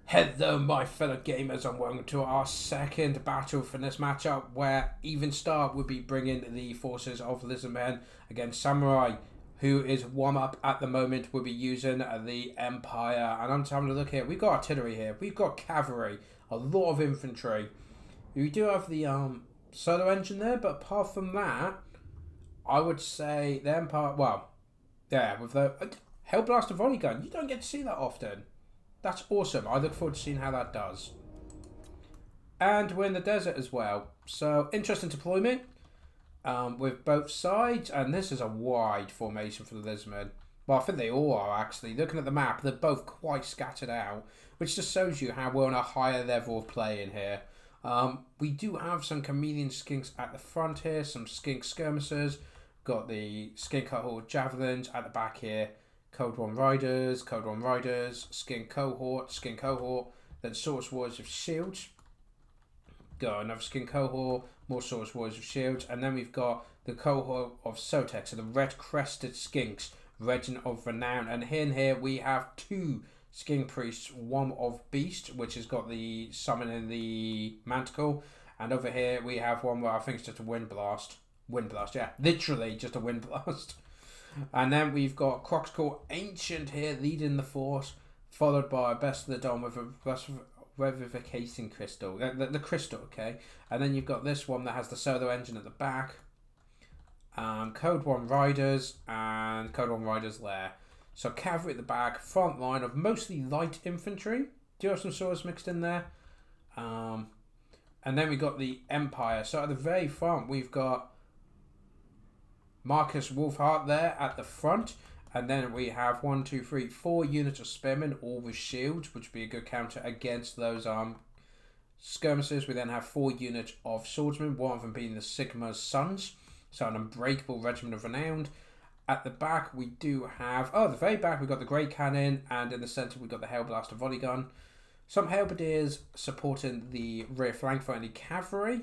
Hello, my fellow gamers, and welcome to our second battle for this matchup, where Evenstar will be bringing the forces of Lizardmen against Samurai, who is warm up at the moment. Will be using the Empire, and I'm just having a look here. We've got artillery here, we've got cavalry, a lot of infantry. We do have the solar engine there, but apart from that, I would say the Empire. Well, yeah, with the Hellblaster volley gun, you don't get to see that often. That's awesome. I look forward to seeing how that does. And we're in the desert as well. So, interesting deployment with both sides. And this is a wide formation for the Lizardmen. Well, I think they all are, actually. Looking at the map, they're both quite scattered out. Which just shows you how we're on a higher level of play in here. We do have some chameleon skinks at the front here. Some skink skirmishers. Got the skink cohort javelins at the back here. Code 1 Riders, Skin Cohort, then Source Warriors of Shields. Got another Skin Cohort, more Source Warriors of Shields, and then we've got the Cohort of Sotex, so the Red Crested Skinks, Regent of Renown. And here we have two Skink Priests, one of Beast, which has got the summon in the Manticle, and over here we have one where I think it's just a Wind Blast. Wind Blast, yeah, literally just a Wind Blast. And then we've got Croxcore Ancient here leading the force, followed by Best of the Dawn with a Revivification Crystal. The crystal, okay? And then you've got this one that has the solar engine at the back. Code 1 Riders and Code 1 Riders Lair. So cavalry at the back, front line of mostly light infantry. Do you have some swords mixed in there? And then we've got the Empire. So at the very front, we've got Marcus Wolfhart there at the front, and then we have 4 units of spearmen, all with shields, which would be a good counter against those skirmishers. We then have 4 units of swordsmen, one of them being the Sigma's Sons, so an unbreakable regiment of renown. At the back we do have, at the very back we've got the Great Cannon, and in the centre we've got the Hellblaster volley gun. Some halberdiers supporting the rear flank for any cavalry.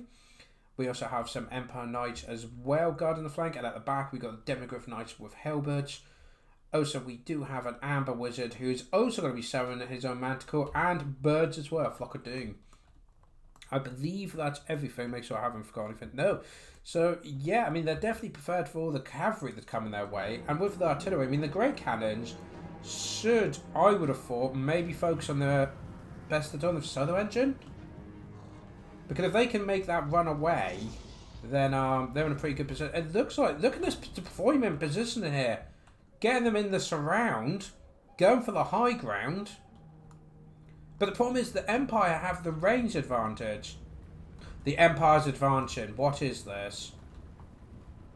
We also have some Empire Knights as well guarding the flank, and at the back we got the Demigryph Knights with halberds. Also, we do have an Amber Wizard who's also going to be summoning his own Manticore, and birds as well, Flock of Doom. I believe that's everything. Make sure I haven't forgotten anything. No. So, yeah, I mean, they're definitely preferred for all the cavalry that's coming their way. And with the artillery, I mean, the Great Cannons should, I would have thought, maybe focus on the Best of Dawn of Solar Engine. Because if they can make that run away, then they're in a pretty good position. It looks like, look at this deployment position here. Getting them in the surround, going for the high ground. But the problem is the Empire have the range advantage. The Empire's advancing. What is this?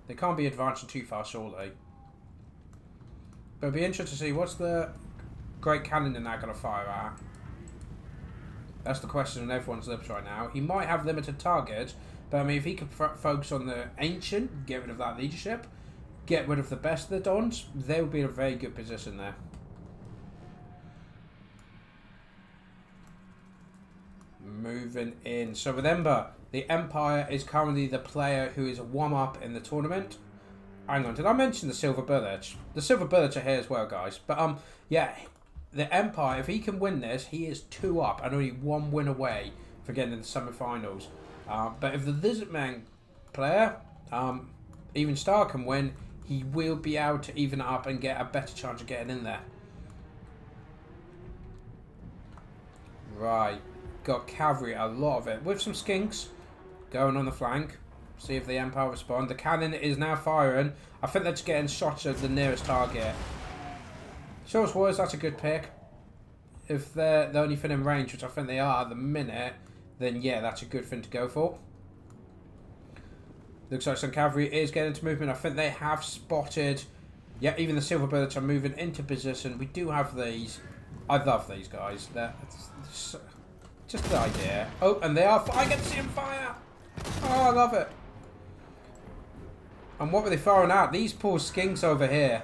They can't be advancing too far, surely. But it'd be interesting to see what's the Great Cannon in that going to fire at. That's the question on everyone's lips right now. He might have limited targets, but I mean, if he could focus on the Ancient, get rid of that leadership, get rid of the Best of the Dons, they would be in a very good position there. Moving in. So remember, the Empire is currently the player who is a warm-up in the tournament. Hang on, did I mention the Silver Bullets? The Silver Bullets are here as well, guys. But, yeah, the Empire, if he can win this, he is 2 up and only 1 win away for getting in the semi-finals. But if the Lizardman player, Evenstar, can win, he will be able to even up and get a better chance of getting in there. Right. Got cavalry, a lot of it, with some skinks going on the flank. See if the Empire respond. The cannon is now firing. I think they're just getting shots at the nearest target. Source Warriors, that's a good pick. If they're the only thing in range, which I think they are at the minute, then yeah, that's a good thing to go for. Looks like some cavalry is getting into movement. I think they have spotted. Yeah, even the Silver Bullets are moving into position. We do have these. I love these guys. They're just the idea. Oh, and they are. I get to see them fire. Oh, I love it. And what were they firing at? These poor skinks over here.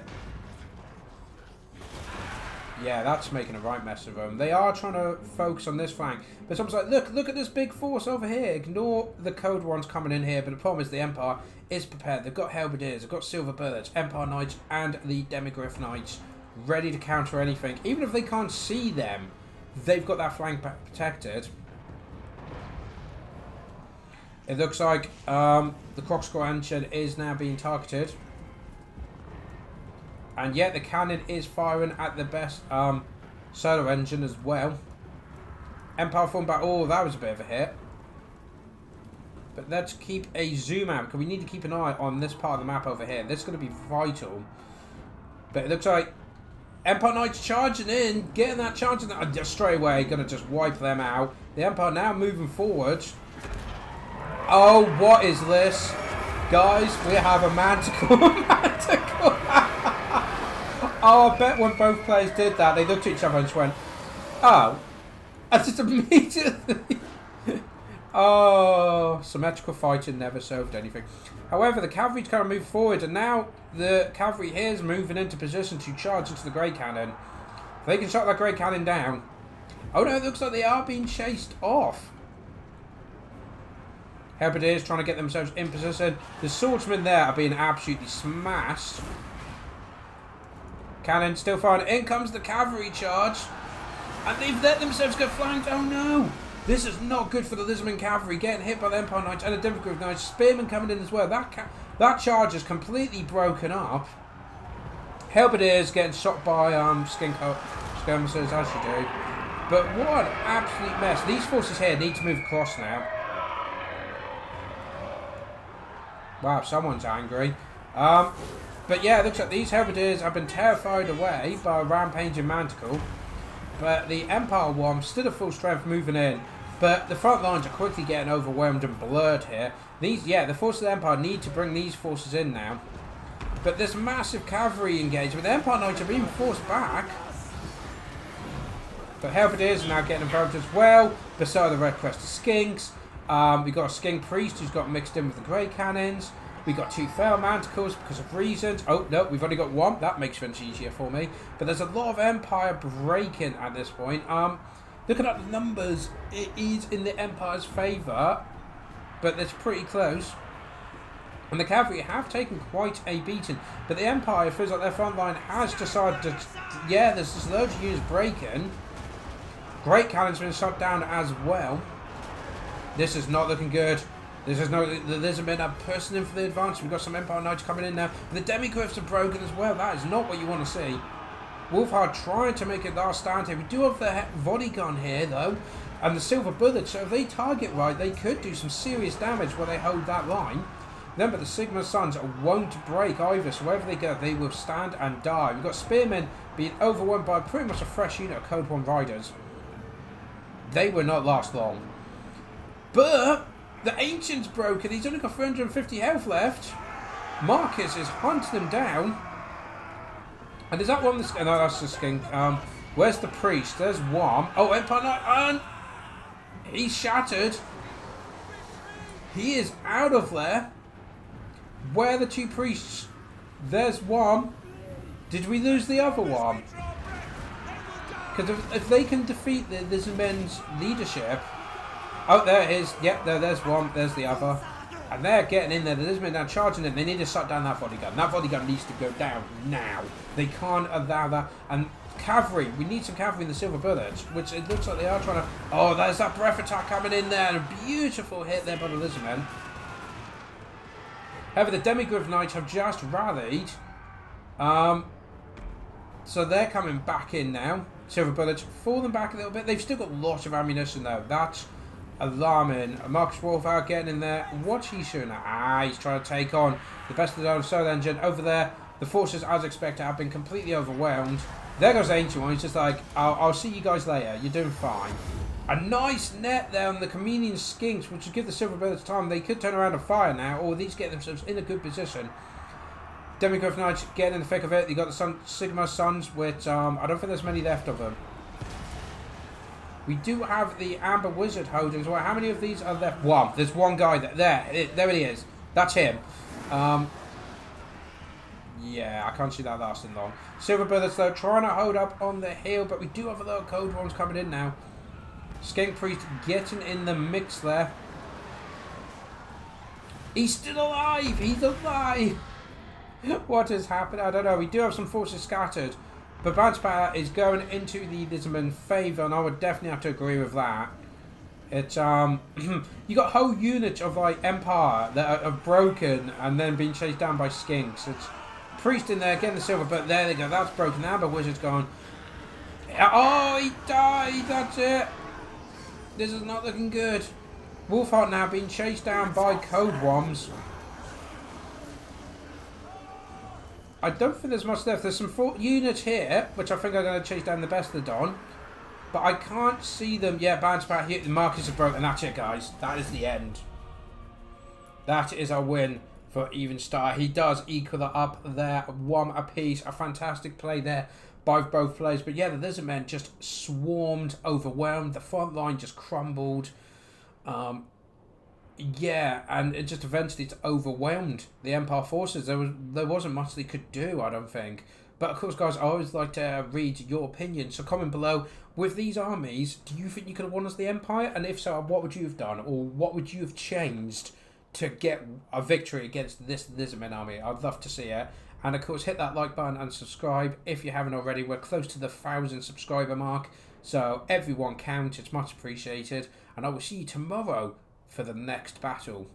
Yeah, that's making a right mess of them. They are trying to focus on this flank. But someone's like, look at this big force over here. Ignore the code ones coming in here. But the problem is the Empire is prepared. They've got halberdiers, they've got Silver Bullets, Empire Knights, and the Demigryph Knights ready to counter anything. Even if they can't see them, they've got that flank protected. It looks like the Crocscore engine is now being targeted. And yet the cannon is firing at the best solar engine as well. Empire formed back. Oh, that was a bit of a hit. But let's keep a zoom out, because we need to keep an eye on this part of the map over here. This is going to be vital. But it looks like Empire Knights charging in, getting that charge, and just straight away going to just wipe them out. The Empire now moving forward. Oh, what is this? Guys, we have a manticore. Manticore. Oh, I bet when both players did that, they looked at each other and just went, oh. And just immediately... Oh, symmetrical fighting never solved anything. However, the cavalry's kind of moved forward, and now the cavalry here is moving into position to charge into the Great Cannon. If they can shut that Great Cannon down... Oh no, it looks like they are being chased off. Halberdiers trying to get themselves in position. The swordsmen there are being absolutely smashed. Cannon still firing. In comes the cavalry charge. And they've let themselves get flanked. Oh no! This is not good for the Lizardmen cavalry. Getting hit by the Empire Knights and the Demigryph Knights. Spearmen coming in as well. That charge is completely broken up. Halberdiers getting shot by skirmishers, as you do. But what an absolute mess. These forces here need to move across now. Wow, someone's angry. But yeah, it looks like these Halberdiers have been terrified away by a rampaging manticle. But the Empire one still at full strength moving in. But the front lines are quickly getting overwhelmed and blurred here. The forces of the Empire need to bring these forces in now. But this massive cavalry engagement, the Empire Knights are being forced back. But Halberdiers are now getting involved as well. Beside the Red Crested Skinks. We've got a Skink Priest who's got mixed in with the Grey Cannons. We've got 2 Fail Manticles because of reasons. Oh, no, we've only got 1. That makes things easier for me. But there's a lot of Empire breaking at this point. Looking at the numbers, it is in the Empire's favour. But it's pretty close. And the cavalry have taken quite a beating. But the Empire feels like their front line has decided to... Yeah, there's just loads of units breaking. Great Cannon's been shot down as well. This is not looking good. This is no... The Lizardmen are pushing in for the advance. We've got some Empire Knights coming in now. But the Demigryphs are broken as well. That is not what you want to see. Wolfhard trying to make a last stand here. We do have the volley gun here, though. And the silver bullets. So if they target right, they could do some serious damage where they hold that line. Remember, the Sigma Suns won't break either. So wherever they go, they will stand and die. We've got Spearmen being overwhelmed by pretty much a fresh unit of Code 1 Riders. They will not last long. But... the Ancient's broken. He's only got 350 health left. Marcus is hunting him down. And is that one? No, that's the Skink. Where's the Priest? There's one. Oh, Empire Knight. He's shattered. He is out of there. Where are the 2 Priests? There's one. Did we lose the other one? Because if they can defeat the Lizardmen's leadership... Oh, there it is. Yep, there's one. There's the other. And they're getting in there. The Lizardmen now charging in. They need to shut down that volley gun. That volley gun needs to go down now. They can't allow that. And cavalry. We need some cavalry in the silver bullets, which it looks like they are trying to... Oh, there's that breath attack coming in there. And a beautiful hit there by the Lizardmen. However, the Demigryph Knights have just rallied. So they're coming back in now. Silver bullets. Fall them back a little bit. They've still got lots of ammunition, though. That's... alarming. Marcus Wolfhard getting in there. What's he shooting at? He's trying to take on the best of the solar engine. Over there, the forces, as expected, have been completely overwhelmed. There goes Ancient One. He's just like, I'll see you guys later. You're doing fine. A nice net there on the Comedian Skinks, which would give the Silver Bullets time. They could turn around and fire now, or these get themselves in a good position. Demigryph Knights getting in the thick of it. You got the Sigma Suns, which I don't think there's many left of them. We do have the Amber Wizard holdings. Well, how many of these are left? One. There's one guy there. There he is. That's him. Yeah, I can't see that lasting long. Silver Bullets, though, trying to hold up on the hill, but we do have a lot of Code Ones coming in now. Skink Priest getting in the mix there. He's still alive! He's alive! What has happened? I don't know. We do have some forces scattered. But bounce power is going into the Lizardmen favour, and I would definitely have to agree with that. It's you got whole units of like Empire that are broken and then being chased down by skinks. It's Priest in there getting the silver, but there they go. That's broken. Now the Wizard's gone. Oh, he died. That's it. This is not looking good. Wolfheart now being chased down by Code Worms. I don't think there's much left. There's some units here, which I think are going to chase down the best of the Don. But I can't see them. Yeah, bounce back here. The markers are broken. That's it, guys. That is the end. That is a win for Evenstar. He does equal it up there. 1 apiece. A fantastic play there by both players. But yeah, the Lizardmen just swarmed, overwhelmed. The front line just crumbled. Yeah, and it just eventually overwhelmed the Empire forces. There wasn't much they could do, I don't think. But of course, guys, I always like to read your opinion. So comment below, with these armies, do you think you could have won as the Empire? And if so, what would you have done? Or what would you have changed to get a victory against this Lizardmen army? I'd love to see it. And of course, hit that like button and subscribe if you haven't already. We're close to the 1,000 subscriber mark. So everyone counts. It's much appreciated. And I will see you tomorrow for the next battle.